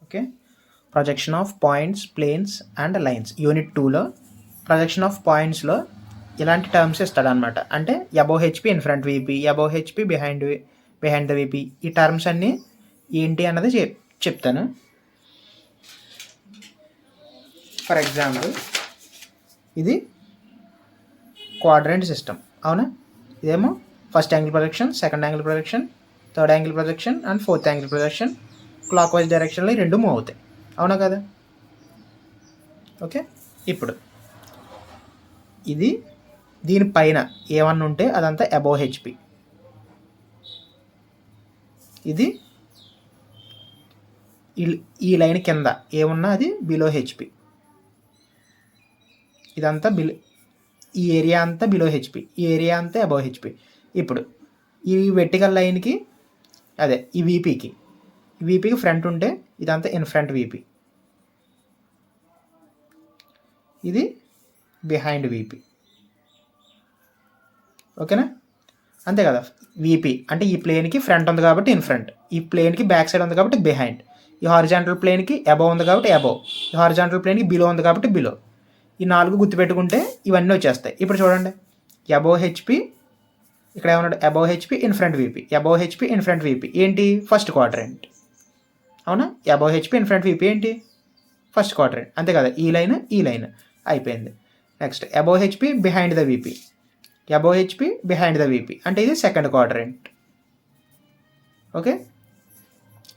Okay, projection of points, planes and lines. Unit 2లో projection of పాయింట్స్లో ఇలాంటి terms ఇస్తాడనమాట. అంటే above HP in front VP, above HP behind the VP. ఈ terms అన్నీ ఏంటి అన్నది చెప్తాను. ఫర్ ఎగ్జాంపుల్, ఇది క్వాడ్రంట్ సిస్టమ్, అవునా? ఇదేమో first angle projection, second angle projection, third angle projection and fourth angle projection. Clockwise డైరెక్షన్లో ఈ రెండు మూవ్ అవుతాయి, అవునా కదా? ఓకే, ఇప్పుడు ఇది దీనిపైన ఏమన్నా ఉంటే అదంతా అబోవ్ హెచ్పి. ఇది ఈ లైన్ కింద ఏమున్నా అది బిలో హెచ్పి. ఇదంతా ఈ ఏరియా అంతా బిలో హెచ్పి, ఈ ఏరియా అంతా అబోవ్ హెచ్పి. ఇప్పుడు ఈ వెర్టికల్ లైన్కి, అదే ఈ వీపీకి ఫ్రంట్ ఉంటే ఇదంతా ఇన్ ఫ్రంట్ వీపీ, ఇది బిహైండ్ వీపీ. ఓకేనా? అంతే కదా. వీపీ అంటే ఈ ప్లేన్కి ఫ్రంట్ ఉంది కాబట్టి ఇన్ ఫ్రంట్, ఈ ప్లేన్కి బ్యాక్ సైడ్ ఉంది కాబట్టి బిహైండ్, ఈ హారిజాంటల్ ప్లేన్కి అబోవ్ ఉంది కాబట్టి అబోవ్, ఈ హారిజాంటల్ ప్లేన్కి బిలో ఉంది కాబట్టి బిలో. ఈ 4 గుర్తుపెట్టుకుంటే ఇవన్నీ వచ్చేస్తాయి. ఇప్పుడు చూడండి, అబోవ్ హెచ్పి, ఇక్కడ ఏమన్నాడు? Above HP in front VP, above HP in front VP ఏంటి? ఫస్ట్ క్వాడ్రంట్, అవునా? Above HP in front VP ఏంటి? ఫస్ట్ క్వాడ్రంట్, అంతే కదా. ఈ లైన్ అయిపోయింది. Next above HP behind the VP, above HP behind the VP అంటే ఇది second quadrant. Okay,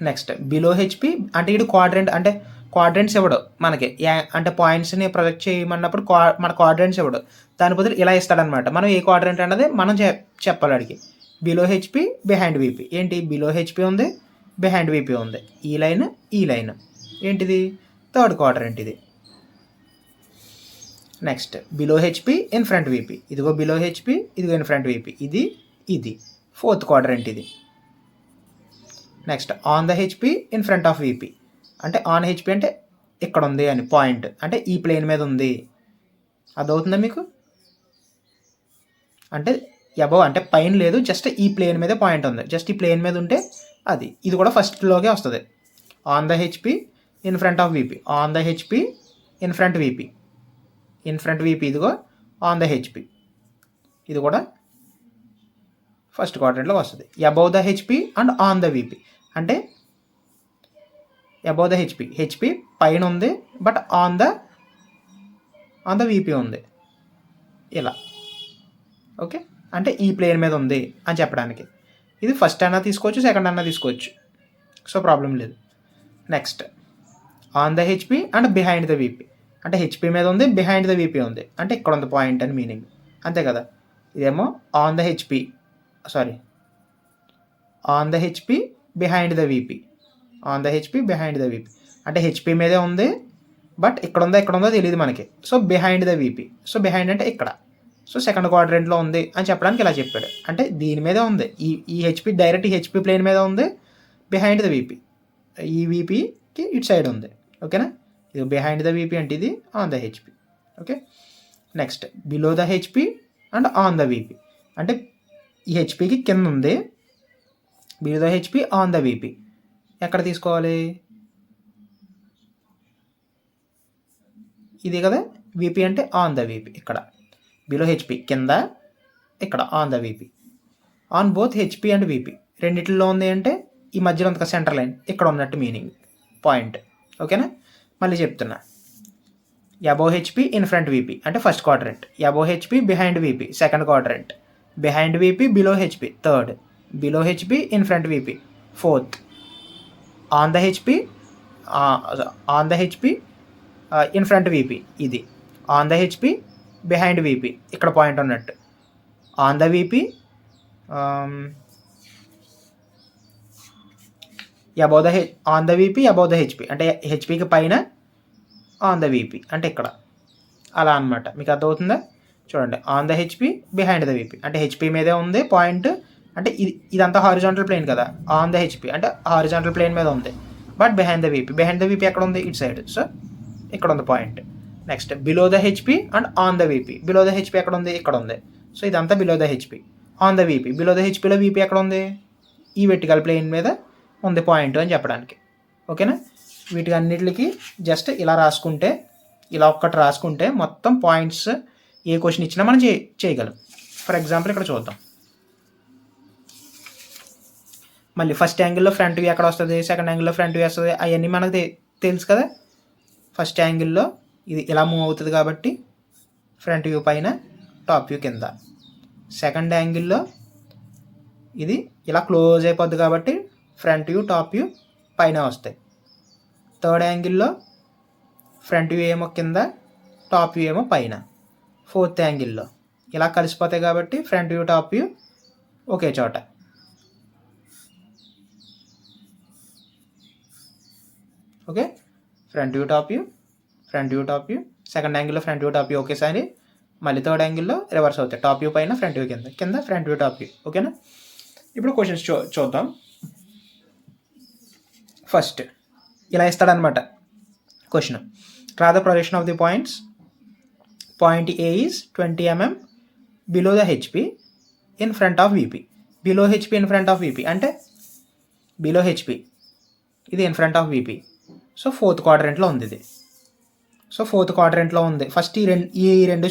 next below HP అంటే ఇది క్వాడ్రంట్. అంటే క్వాడ్రంట్స్ ఇవ్వడు మనకి, అంటే పాయింట్స్ని ప్రొజెక్ట్ చేయమన్నప్పుడు మన క్వాడ్రంట్స్ ఇవ్వడు, దాని బదులు ఇలా ఇస్తాడనమాట. మనం ఏ క్వాడ్రంట్ అన్నది మనం చెప్పాలి అడిగి. బిలో హెచ్పి బిహైండ్ వీపీ ఏంటి? బిలో హెచ్పి ఉంది, బిహైండ్ వీపీ ఉంది. ఈ లైన్ ఏంటిది? థర్డ్ క్వాడ్రంట్ ఇది. Next below HP in front VP, ఇదిగో బిలో హెచ్పి, ఇదిగో ఇన్ ఫ్రంట్ వీపీ, ఇది ఫోర్త్ క్వాడ్రంట్ ఇది. Next on the HP in front of VP, అంటే ఆన్ హెచ్పి అంటే ఇక్కడ ఉంది అని పాయింట్, అంటే ఈ ప్లేన్ మీద ఉంది. అదవుతుందా మీకు? అంటే అబోవ్ అంటే పైన లేదు, జస్ట్ ఈ ప్లేన్ మీద పాయింట్ ఉంది, జస్ట్ ఈ ప్లేన్ మీద ఉంటే అది. ఇది కూడా ఫస్ట్లోకే వస్తుంది. On the HP in front of VP, on the HP in front VP, in front VP ఇదిగో ఆన్ ద హెచ్పి, ఇది కూడా ఫస్ట్ క్వాడ్రంట్లో వస్తుంది. Above the HP and on the VP అంటే అబోవ్ ద హెచ్పి పైన ఉంది, బట్ ఆన్ ద వీపీ ఉంది, ఇలా. Okay, అంటే ఈ ప్లేన్ మీద ఉంది అని చెప్పడానికి. ఇది ఫస్ట్ అన్నా తీసుకోవచ్చు, సెకండ్ అన్నా తీసుకోవచ్చు, సో ప్రాబ్లం లేదు. Next on the HP and behind the VP అంటే హెచ్పి మీద ఉంది, బిహైండ్ ద వీపీ ఉంది, అంటే ఇక్కడ ఉంది పాయింట్ అని మీనింగ్, అంతే కదా. ఇదేమో on the HP behind the VP, on the HP behind the VP అంటే హెచ్పి మీదే ఉంది, బట్ ఇక్కడ ఉందో తెలియదు మనకి, so behind the VP. So behind అంటే ఇక్కడ, సో సెకండ్ క్వాడ్రంట్లో ఉంది అని చెప్పడానికి ఇలా చెప్పాడు. అంటే దీని మీదే ఉంది, ఈ హెచ్పి డైరెక్ట్ ఈ హెచ్పి ప్లేన్ మీద ఉంది, బిహైండ్ ద వీపీ, ఈ వీపీకి ఇటు సైడ్ ఉంది. ఓకేనా? ఇది బిహైండ్ ద వీపీ అంటే ఇది on the HP. Okay, next below the HP and on the VP అంటే ఈ హెచ్పికి కింద ఉంది, below the HP on the VP ఎక్కడ తీసుకోవాలి? ఇది కదా వీపీ అంటే ఆన్ ద వీపీ, ఇక్కడ బిలో హెచ్పి కింద, ఇక్కడ on the VP. On both HP and VP రెండిట్లో ఉంది అంటే ఈ మధ్యలో ఉంది సెంటర్ లైన్, ఇక్కడ ఉన్నట్టు మీనింగ్, పాయింట్. ఓకేనా? మళ్ళీ చెప్తున్నా, above HP in front VP అంటే first quadrant, above HP behind VP second quadrant, behind VP below HP third, below HP in front VP fourth, on the HP in front VP ఇది, on the HP behind VP ఇక్కడ point ఉన్నట్టు, on the VP on the VP above the HP అంటే హెచ్పికి పైన, on the VP అంటే ఇక్కడ, అలా అనమాట. మీకు అర్థమవుతుందా? చూడండి, on the HP behind the VP అంటే హెచ్పి మీదే ఉంది పాయింట్, అంటే ఇదంతా హారిజాంటల్ ప్లేన్ కదా. ఆన్ ద హెచ్పి అంటే హారిజాంటల్ ప్లేన్ మీద ఉంది, బట్ బిహైండ్ ద వీపీ ఎక్కడ ఉంది? ఇటు సైడ్, సో ఇక్కడ ఉంది point. Next below the HP and on the VP, below the HP ఎక్కడ ఉంది? ఇక్కడ ఉంది, సో ఇదంతా below the HP. On the VP, below the హెచ్పిలో వీపీ ఎక్కడ ఉంది? ఈ వెర్టికల్ ప్లేన్ మీద ఉంది పాయింట్ అని చెప్పడానికి. ఓకేనా? వీటి అన్నిటికి జస్ట్ ఇలా రాసుకుంటే, ఇలా ఒక్కటి రాసుకుంటే మొత్తం పాయింట్స్ ఏ క్వశ్చన్ ఇచ్చినా మనం చేయగలం. ఫర్ ఎగ్జాంపుల్ ఇక్కడ చూద్దాం. మళ్ళీ ఫస్ట్ యాంగిల్లో ఫ్రంట్ వ్యూ ఎక్కడ వస్తుంది, సెకండ్ యాంగిల్లో ఫ్రంట్ వ్యూ వస్తుంది, అవన్నీ మనకు తెలుసు కదా. ఫస్ట్ యాంగిల్లో ఇది ఇలా మూవ్ అవుతుంది కాబట్టి ఫ్రంట్ వ్యూ పైన, టాప్ వ్యూ కింద. సెకండ్ యాంగిల్లో ఇది ఇలా క్లోజ్ అయిపోద్ది కాబట్టి ఫ్రంట్ వ్యూ టాప్ వ్యూ పైన వస్తాయి. థర్డ్ యాంగిల్లో ఫ్రంట్ వ్యూ ఏమో కింద, టాప్ వ్యూ ఏమో పైన. ఫోర్త్ యాంగిల్లో ఇలా కలిసిపోతాయి కాబట్టి ఫ్రంట్ వ్యూ టాప్ వ్యూ ఒకే చోట. Okay, front view top view, front view top view, second యాంగిల్లో ఫ్రంట్ వ్యూ టాప్ వ్యూ ఒకేసారి, మళ్ళీ థర్డ్ యాంగిల్లో రివర్స్ అవుతాయి. టాప్ వ్యూ పైన, ఫ్రంట్ వ్యూ కింద, కింద ఫ్రంట్ వ్యూ టాప్ వ్యూ. ఓకేనా. ఇప్పుడు క్వశ్చన్స్ చూద్దాం. ఫస్ట్ ఇలా ఇస్తాడనమాట question. Draw the projection of the points. Point A is 20 mm below the HP in front of VP. Below HP in front of VP అంటే below HP, ఇది in front of VP. So fourth క్వాడ్రంట్లో ఉంది ఇది. So fourth క్వాడ్రంట్లో ఉంది. First ఈ రెండు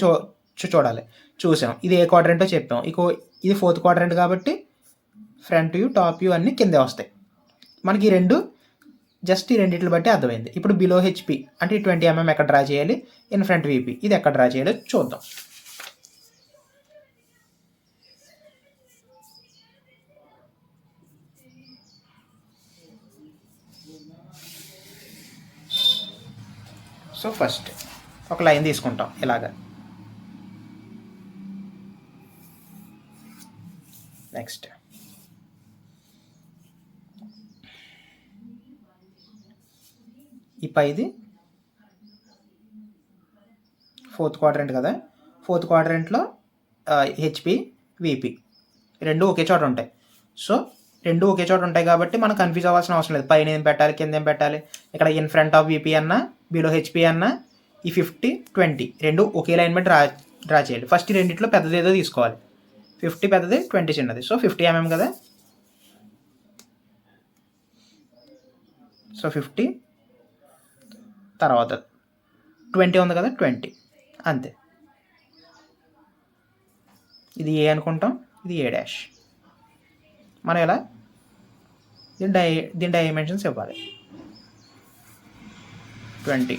చూడాలి. చూసాం ఇది ఏ క్వాడ్రంటో చెప్పాం. ఇది ఫోర్త్ క్వాడ్రంట్ కాబట్టి ఫ్రంట్ వ్యూ టాప్ వ్యూ అన్నీ కిందే వస్తాయి. మనకి ఈ రెండు జస్ట్ ఈ రెండింటిని బట్టి అర్థమైంది. ఇప్పుడు బిలో హెచ్పి అంటే 20 mm ఎక్కడ డ్రా చేయాలి, ఇన్ ఫ్రంట్ విపి ఇది ఎక్కడ డ్రా చేయాలో చూద్దాం. సో ఫస్ట్ ఒక లైన్ తీసుకుంటాం ఇలాగా. నెక్స్ట్ ఈ పైది ఫోర్త్ క్వాడ్రంట్ కదా. ఫోర్త్ క్వాడ్రంట్లో హెచ్పి విపి రెండు ఒకే చోట ఉంటాయి. సో రెండు ఒకే చోట ఉంటాయి కాబట్టి మనం కన్ఫ్యూజ్ అవ్వాల్సిన అవసరం లేదు. పైన ఏం పెట్టాలి, కింద ఏం పెట్టాలి. ఇక్కడ ఇన్ ఫ్రంట్ ఆఫ్ విపి అన్నా, బిలో హెచ్పి అన్నా ఈ 50, 20 రెండు ఒకే లైన్ మీద డ్రా చేయాలి. ఫస్ట్ రెండిట్లో పెద్దది ఏదో తీసుకోవాలి. 50 పెద్దది, 20 చిన్నది. సో 50 mm కదా. సో 50 తర్వాత 20 ఉంది కదా, 20 అంతే. ఇది ఏ అనుకుంటాం, ఇది ఏ డాష్. మనం ఇలా దీని డైమెన్షన్స్ ఇవ్వాలి. 20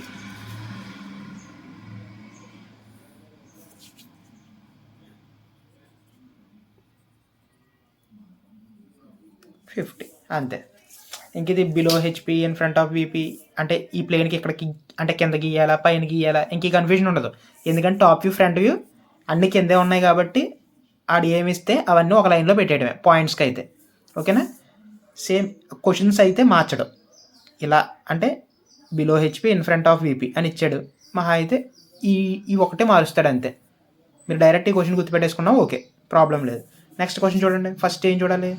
50 అంతే. ఇంక ఇది below HP in front of VP అంటే ఈ ప్లేన్కి ఇక్కడికి అంటే కింద గీయాలా, పైన గీయాలా, ఇంక కన్ఫ్యూజన్ ఉండదు. ఎందుకంటే టాప్ వ్యూ ఫ్రంట్ వ్యూ అన్ని కిందే ఉన్నాయి కాబట్టి ఆడు ఏమిస్తే అవన్నీ ఒక లైన్లో పెట్టేయడమే పాయింట్స్కి అయితే. ఓకేనా. సేమ్ క్వశ్చన్స్ అయితే మార్చడం. ఇలా అంటే below HP in front of VP అని ఇచ్చాడు, మహా అయితే ఈ ఒకటే మారుస్తాడు అంతే. మీరు డైరెక్ట్ ఈ క్వశ్చన్ గుర్తుపెట్టేసుకున్నా ఓకే, ప్రాబ్లం లేదు. నెక్స్ట్ క్వశ్చన్ చూడండి. ఫస్ట్ ఏం చూడాలి,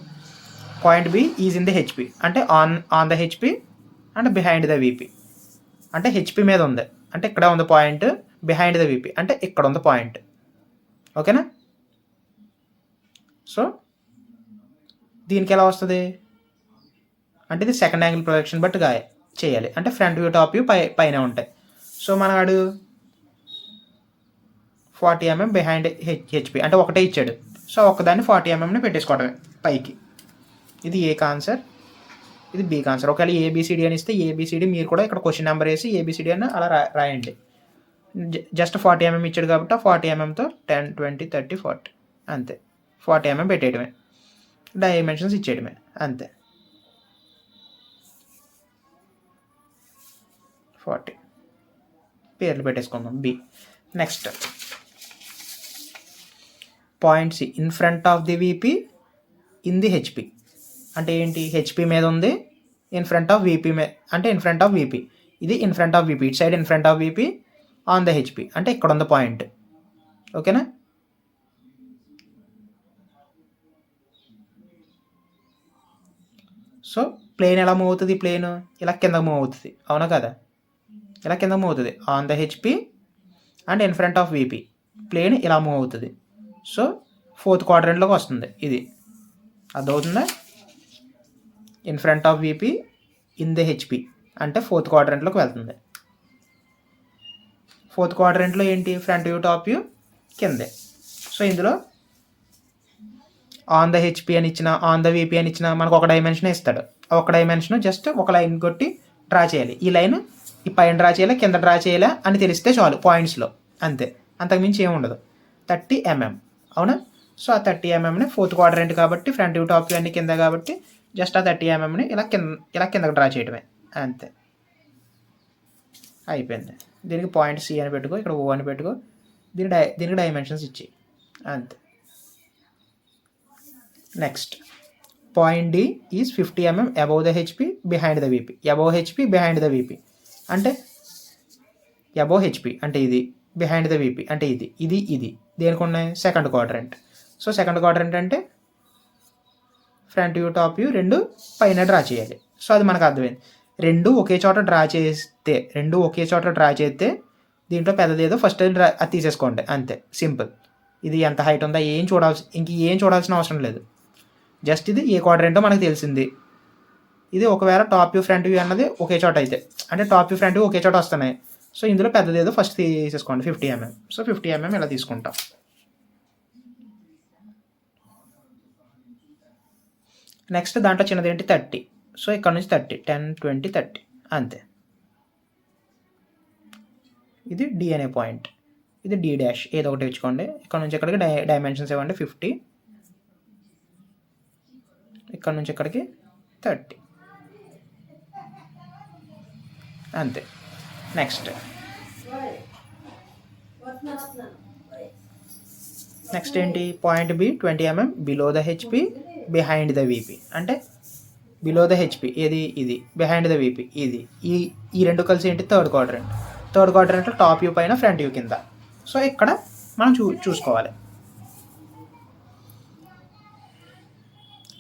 point B is in the HP అంటే on the HP and behind the VP. అంటే హెచ్పి మీద ఉంది అంటే ఇక్కడ ఉంది పాయింట్, బిహైండ్ ద విపి అంటే ఇక్కడ ఉంది పాయింట్. ఓకేనా. సో దీనికి ఎలా వస్తుంది అంటే ఇది సెకండ్ యాంగిల్ ప్రొజెక్షన్ బట్టి చేయాలి. అంటే ఫ్రంట్ వ్యూ టాప్ వ్యూ పైన ఉంటాయి. సో మనవాడు 40 mm బిహైండ్ హెచ్పి అంటే ఒకటే ఇచ్చాడు. సో ఒకదాన్ని 40 mmని పెట్టేసుకోవడమే పైకి. ఇది ఏ ఆన్సర్, ఇది బి ఆన్సర్. ఒకవేళ ఏబిసిడి అని ఇస్తే ఏబిసిడి మీరు కూడా ఇక్కడ క్వశ్చన్ నెంబర్ వేసి ఏబిసిడి అని అలా రాయండి. జస్ట్ 40 mm ఇచ్చాడు కాబట్టి 40 mmతో 10, 20, 30, 40 అంతే. 40 mm పెట్టేయడమే, డైమెన్షన్స్ ఇచ్చేయడమే అంతే. 40 పేర్లు పెట్టేసుకుందాం. B. Next point C in front of the VP in the HP అంటే ఏంటి, హెచ్పి మీద ఉంది, ఇన్ ఫ్రంట్ ఆఫ్ విపి అంటే ఇన్ ఫ్రంట్ ఆఫ్ విపి. ఇది in front of VP, it side in front of VP on the HP అంటే ఇక్కడ ఉంది point. ఓకేనా. సో ప్లేన్ ఎలా మూవ్ అవుతుంది, ప్లేన్ ఇలా కింద మూవ్ అవుతుంది, అవునా కదా. ఇలా కింద మూవ్ అవుతుంది on the HP and in front of VP. Plane ఇలా మూవ్ అవుతుంది. సో ఫోర్త్ క్వాడ్రంట్లోకి వస్తుంది ఇది, అర్థమవుతుందా. In front of VP in the HP అంటే ఫోర్త్ క్వాడ్రంట్లోకి వెళ్తుంది. ఫోర్త్ క్వాడ్రంట్లో ఏంటి, ఫ్రంట్ వ్యూ టాప్ వ్యూ కిందే. సో ఇందులో ఆన్ ద హెచ్పి అని ఇచ్చిన, ఆన్ ద వీపీ అని ఇచ్చిన మనకు ఒక డైమెన్షన్ ఇస్తాడు. ఒక డైమెన్షన్ జస్ట్ ఒక లైన్ కొట్టి డ్రా చేయాలి. ఈ లైన్ ఈ పైన డ్రా చేయాలా కింద డ్రా చేయాలా అని తెలిస్తే చాలు పాయింట్స్లో, అంతే, అంతకుమించి ఏమి ఉండదు. 30 mm, అవునా? సో ఆ 30 mmని ఫోర్త్ క్వాడ్రంట్ కాబట్టి ఫ్రంట్ వ్యూ టాప్ వ్యూ అన్ని కింద కాబట్టి జస్ట్ ఆ 30 mmని ఇలా కిందకి డ్రా చేయడమే, అంతే, అయిపోయింది. దీనికి పాయింట్ సి అని పెట్టుకో, ఇక్కడ ఓ అని పెట్టుకో, దీనికి డైమెన్షన్స్ ఇచ్చి, అంతే. Next point D is 50 mm above the HP behind the VP. Above HP behind the VP అంటే అబౌవ్ హెచ్పి అంటే ఇది, బిహైండ్ ద వీపీ అంటే ఇది దేనికి ఉన్నాయి, second quadrant. So second quadrant అంటే ఫ్రంట్ వ్యూ టాప్ వ్యూ రెండు పైన డ్రా చేయాలి. సో అది మనకు అర్థమైంది. రెండు ఒకే చోట డ్రా చేస్తే దీంట్లో పెద్దదేదో ఫస్ట్ అది తీసేసుకోండి, అంతే, సింపుల్. ఇది ఎంత హైట్ ఉందా ఏం చూడాల్సిన అవసరం లేదు. జస్ట్ ఇది ఏ క్వాడ్రంటో మనకు తెలిసింది. ఇది ఒకవేళ టాప్ వ్యూ ఫ్రంట్ వ్యూ అన్నది ఒకే చోట అయితే, అంటే టాప్ వ్యూ ఫ్రంట్ వ్యూ ఒకే చోట వస్తున్నాయి. సో ఇందులో పెద్దదేదో ఫస్ట్ తీసేసుకోండి, 50 mm. సో 50 mm ఇలా తీసుకుంటాం. నెక్స్ట్ దాంట్లో చిన్నది ఏంటి, 30. సో ఇక్కడ నుంచి 30, 10, 20, 30, అంతే. ఇది డి అనే పాయింట్, ఇది డి డాష్, ఏదో ఒకటి ఇచ్చుకోండి. ఇక్కడ నుంచి ఇక్కడికి డైమెన్షన్స్ ఇవ్వండి, 50, ఇక్కడ నుంచి ఇక్కడికి 30, అంతే. నెక్స్ట్ ఏంటి, point B 20 mm below the HP behind the VP. అంటే బిలో ద హెచ్పి ఏది, ఇది, బిహైండ్ ద వీపీ ఇది. ఈ రెండు కలిసి ఏంటి, థర్డ్ క్వాడ్రంట్లో టాప్ వ్యూ పైన ఫ్రంట్ వ్యూ కింద. సో ఇక్కడ మనం చూసుకోవాలి.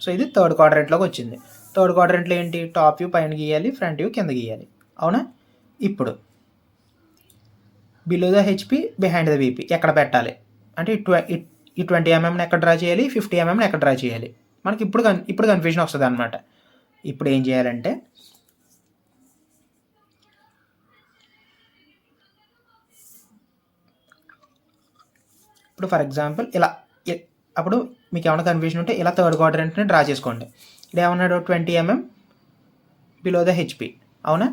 సో ఇది థర్డ్ క్వాడ్రంట్లోకి వచ్చింది. థర్డ్ క్వాడ్రంట్లో ఏంటి, టాప్ వ్యూ పైన గీయాలి, ఫ్రంట్ వ్యూ కింద గీయాలి, అవునా? ఇప్పుడు below the HP behind the VP ఎక్కడ పెట్టాలి అంటే ఈ 20 mmని ఎక్కడ డ్రా చేయాలి, 50 mmని ఎక్కడ డ్రా చేయాలి, మనకి ఇప్పుడు కన్ఫ్యూజన్ వస్తుంది అనమాట. ఇప్పుడు ఏం చేయాలంటే ఇప్పుడు ఫర్ ఎగ్జాంపుల్ ఇలా, అప్పుడు మీకు ఏమైనా కన్ఫ్యూజన్ ఉంటే ఇలా థర్డ్ క్వాడ్రంట్ని డ్రా చేసుకోండి. ఇక్కడ ఏమన్నాడు, 20 mm బిలో ద హెచ్పి, అవునా?